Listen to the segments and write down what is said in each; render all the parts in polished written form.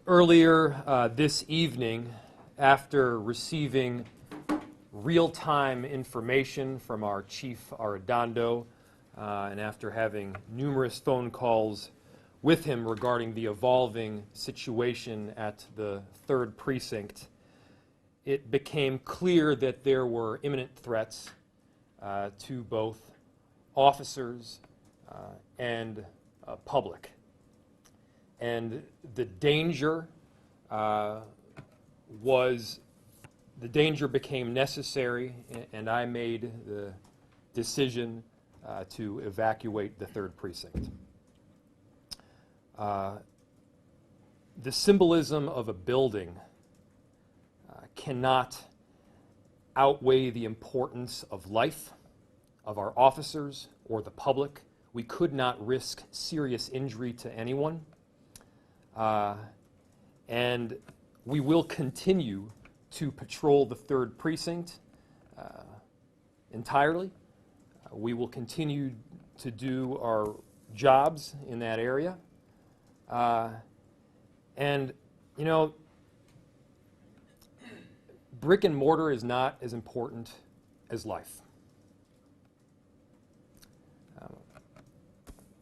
Earlier this evening, after receiving real-time information from our Chief Arredondo, and after having numerous phone calls with him regarding the evolving situation at the 3rd Precinct, it became clear that there were imminent threats to both officers and public. And the danger became necessary, and I made the decision to evacuate the 3rd Precinct. The symbolism of a building cannot outweigh the importance of life, of our officers, or the public. We could not risk serious injury to anyone. And we will continue to patrol the 3rd Precinct entirely. We will continue to do our jobs in that area. And, you know, brick and mortar is not as important as life.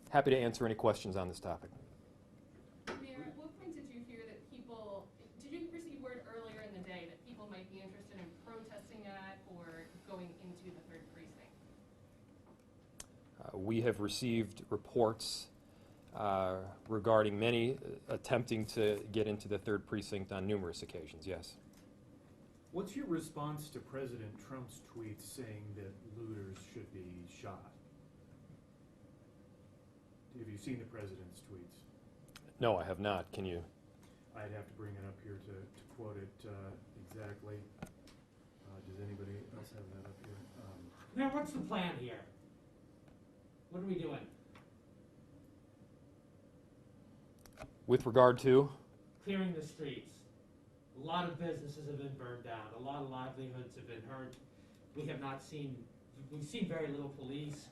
Happy to answer any questions on this topic. Mayor, at what point did you hear that did you receive word earlier in the day that people might be interested in protesting at or going into the 3rd Precinct? We have received reports regarding many attempting to get into the 3rd Precinct on numerous occasions, yes. What's your response to President Trump's tweets saying that looters should be shot? Have you seen the president's tweets? No, I have not. Can you? I'd have to bring it up here to quote it exactly. Does anybody else have that up here? Mayor, what's the plan here? What are we doing? With regard to? Clearing the streets. A lot of businesses have been burned down. A lot of livelihoods have been hurt. We've seen very little police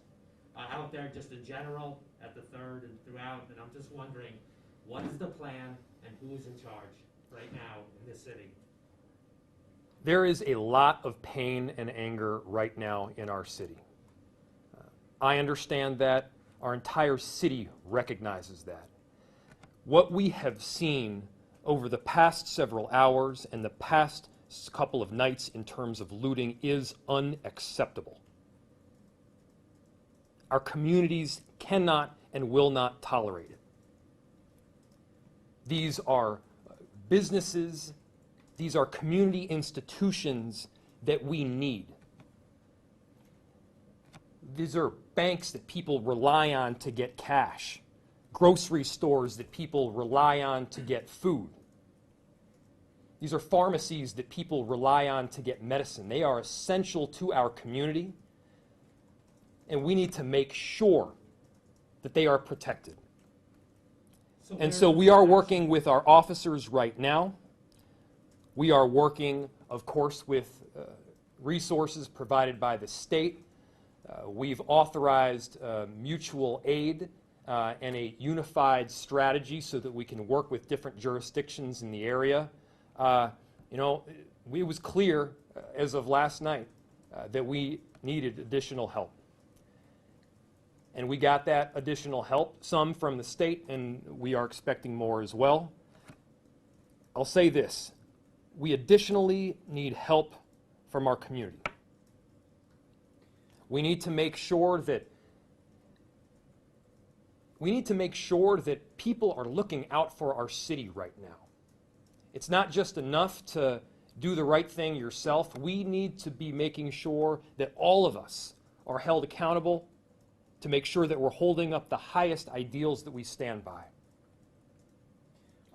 out there just in general at the 3rd and throughout, and I'm just wondering, what is the plan and who's in charge right now in this city? There is a lot of pain and anger right now in our city. I understand that. Our entire city recognizes that. What we have seen over the past several hours and the past couple of nights in terms of looting is unacceptable. Our communities cannot and will not tolerate it. These are businesses, these are community institutions that we need. These are banks that people rely on to get cash, grocery stores that people rely on to get food. These are pharmacies that people rely on to get medicine. They are essential to our community, and we need to make sure that they are protected. So we are working with our officers right now. We are working, of course, with resources provided by the state. We've authorized mutual aid and a unified strategy so that we can work with different jurisdictions in the area. You know, it was clear as of last night that we needed additional help. And we got that additional help, some from the state, and we are expecting more as well. I'll say this, we additionally need help from our community. We need to make sure that people are looking out for our city right now. It's not just enough to do the right thing yourself. We need to be making sure that all of us are held accountable to make sure that we're holding up the highest ideals that we stand by.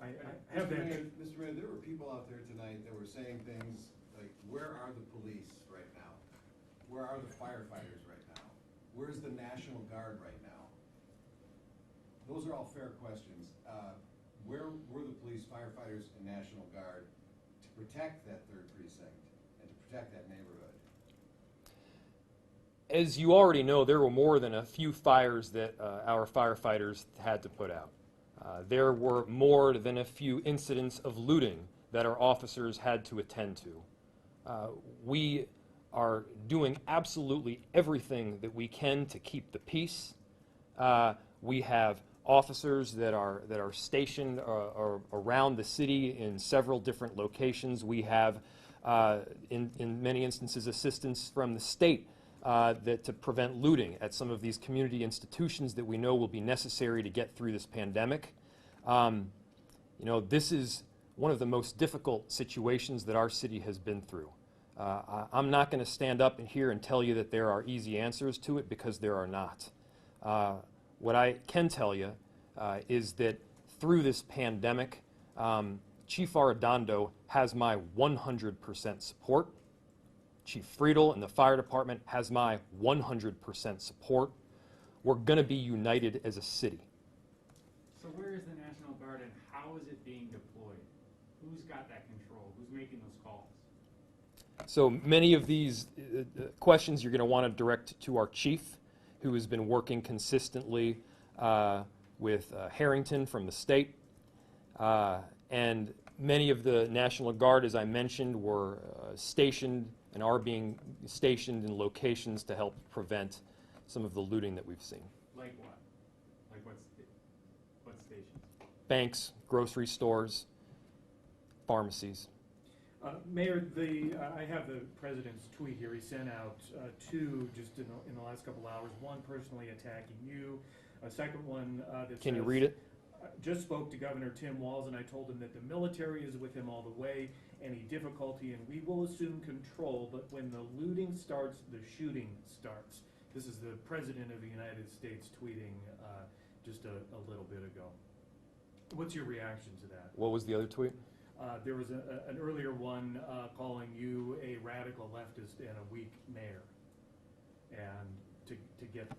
I have that. Mr. Mayor, there were people out there tonight that were saying things like, where are the police right now? Where are the firefighters right now? Where's the National Guard right now? Those are all fair questions. Where were the police, firefighters, and National Guard to protect that 3rd Precinct and to protect that neighborhood? As you already know, there were more than a few fires that our firefighters had to put out. There were more than a few incidents of looting that our officers had to attend to. We are doing absolutely everything that we can to keep the peace. We have officers that are stationed around the city in several different locations. We have, in many instances, assistance from the state to prevent looting at some of these community institutions that we know will be necessary to get through this pandemic. This is one of the most difficult situations that our city has been through. I'm not going to stand up in here and tell you that there are easy answers to it, because there are not. What I can tell you is that through this pandemic, Chief Arredondo has my 100% support. Chief Friedel and the fire department has my 100% support. We're going to be united as a city. So where is the National Guard and how is it being deployed? Who's got that control? Who's making those calls? So many of these questions you're going to want to direct to our chief, who has been working consistently with Harrington from the state. And many of the National Guard, as I mentioned, were stationed and are being stationed in locations to help prevent some of the looting that we've seen. Like what? Like what stations? Banks, grocery stores, pharmacies. Mayor, I have the president's tweet here. He sent out two just in the last couple hours. One personally attacking you. A second one that Can you says, read it? Just spoke to Governor Tim Walz, and I told him that the military is with him all the way. Any difficulty, and we will assume control, but when the looting starts, the shooting starts. This is the President of the United States tweeting just a little bit ago. What's your reaction to that? What was the other tweet? There was an earlier one calling you a radical leftist and a weak mayor, and to get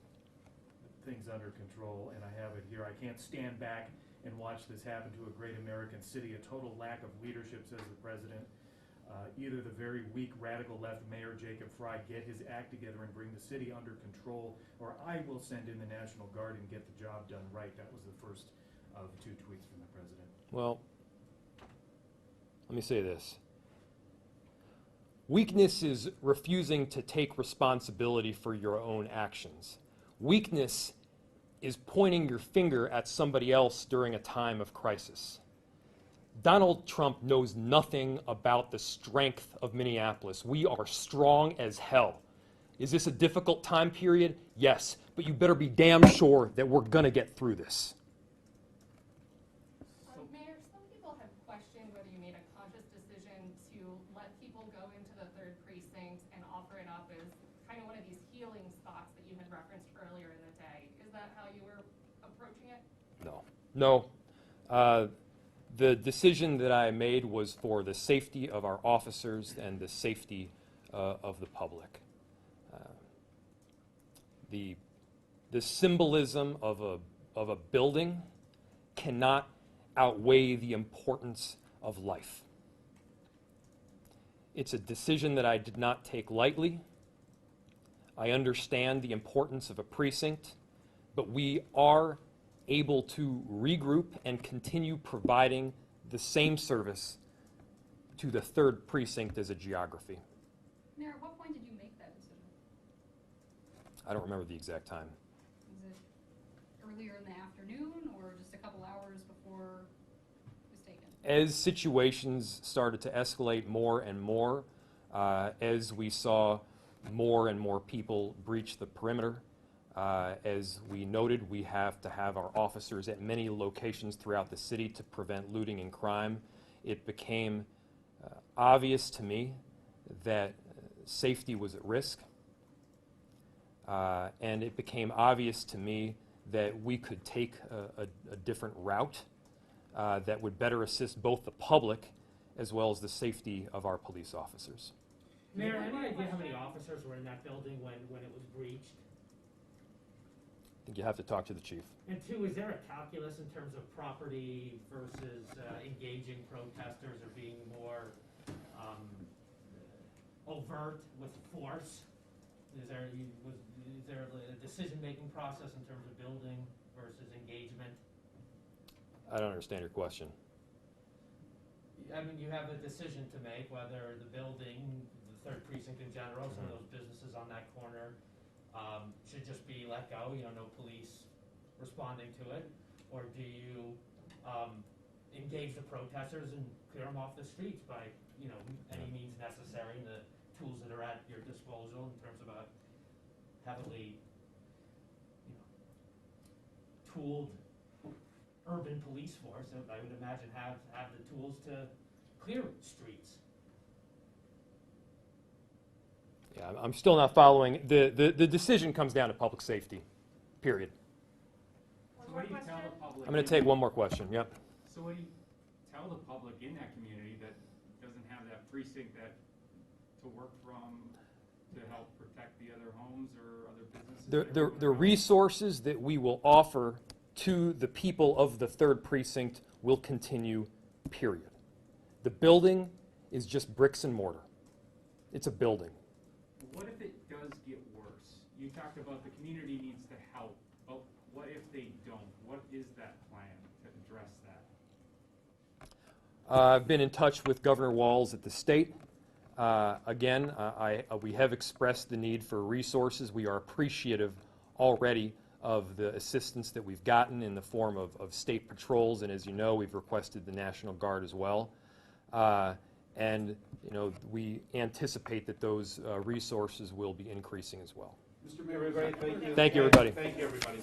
things under control. And I have it here. I can't stand back and watch this happen to a great American city. A total lack of leadership, says the president. Either the very weak radical left Mayor Jacob Frey get his act together and bring the city under control, or I will send in the National Guard and get the job done right. That was the first of two tweets from the president. Well, let me say this. Weakness is refusing to take responsibility for your own actions. Weakness is pointing your finger at somebody else during a time of crisis. Donald Trump knows nothing about the strength of Minneapolis. We are strong as hell. Is this a difficult time period? Yes, but you better be damn sure that we're going to get through this. Mayor, some people have questioned whether you made a conscious decision to let people go into the 3rd precinct and offer it up as kind of one of these healing spots that you had referenced earlier in the day. Is that how you were approaching it? No. The decision that I made was for the safety of our officers and the safety of the public. The symbolism of a building cannot outweigh the importance of life. It's a decision that I did not take lightly. I understand the importance of a precinct, but we are able to regroup and continue providing the same service to the 3rd precinct as a geography. Mayor, at what point did you make that decision? I don't remember the exact time. Was it earlier in the afternoon or just a couple hours before it was taken? As situations started to escalate more and more, as we saw more and more people breach the perimeter, as we noted, we have to have our officers at many locations throughout the city to prevent looting and crime. It became obvious to me that safety was at risk, and it became obvious to me that we could take a different route that would better assist both the public as well as the safety of our police officers. Mayor, any idea how many officers were in that building when it was breached? I think you have to talk to the chief. And two, is there a calculus in terms of property versus engaging protesters or being more overt with force? Is there a decision-making process in terms of building versus engagement? I don't understand your question. I mean, you have a decision to make whether the building, the third precinct in general, some of those businesses on that corner, should just be let go, no police responding to it, or do you engage the protesters and clear them off the streets by, any means necessary, and the tools that are at your disposal in terms of a heavily, tooled urban police force, I would imagine have the tools to clear streets. Yeah, I'm still not following. The decision comes down to public safety, period. So what do you tell the public? I'm going to take one more question, yep. So what do you tell the public in that community that doesn't have that precinct to work from to help protect the other homes or other businesses? The resources that we will offer to the people of the third precinct will continue, period. The building is just bricks and mortar. It's a building. What if it does get worse? You talked about the community needs to help, but what if they don't? What is that plan to address that? I've been in touch with Governor Walz at the state. Again, we have expressed the need for resources. We are appreciative already of the assistance that we've gotten in the form of state patrols, and as you know, we've requested the National Guard as well. And we anticipate that those resources will be increasing as well. Mr. Mayor, Thank you, everybody. Thank you, everybody.